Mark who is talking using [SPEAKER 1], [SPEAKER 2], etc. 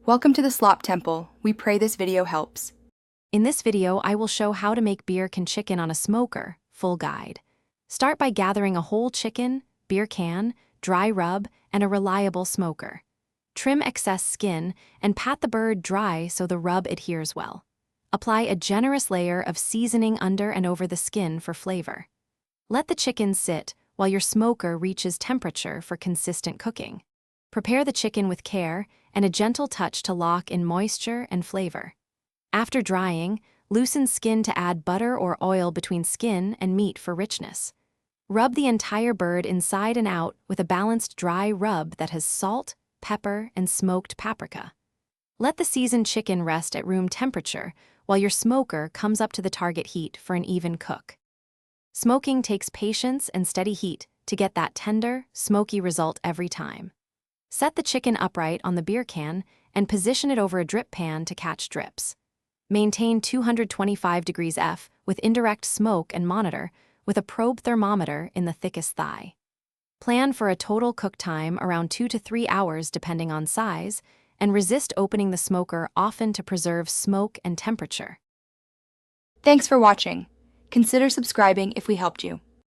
[SPEAKER 1] Welcome to the Slop Temple. We pray this video helps.
[SPEAKER 2] In this video, I will show how to make beer can chicken on a smoker, full guide. Start by gathering a whole chicken, beer can, dry rub, and a reliable smoker. Trim excess skin and pat the bird dry so the rub adheres well. Apply a generous layer of seasoning under and over the skin for flavor. Let the chicken sit while your smoker reaches temperature for consistent cooking. Prepare the chicken with care and a gentle touch to lock in moisture and flavor. After drying, loosen skin to add butter or oil between skin and meat for richness. Rub the entire bird inside and out with a balanced dry rub that has salt, pepper, and smoked paprika. Let the seasoned chicken rest at room temperature while your smoker comes up to the target heat for an even cook. Smoking takes patience and steady heat to get that tender, smoky result every time. Set the chicken upright on the beer can and position it over a drip pan to catch drips. Maintain 225 degrees F with indirect smoke and monitor with a probe thermometer in the thickest thigh. Plan for a total cook time around 2 to 3 hours depending on size, and resist opening the smoker often to preserve smoke and temperature.
[SPEAKER 1] Thanks for watching. Consider subscribing if we helped you.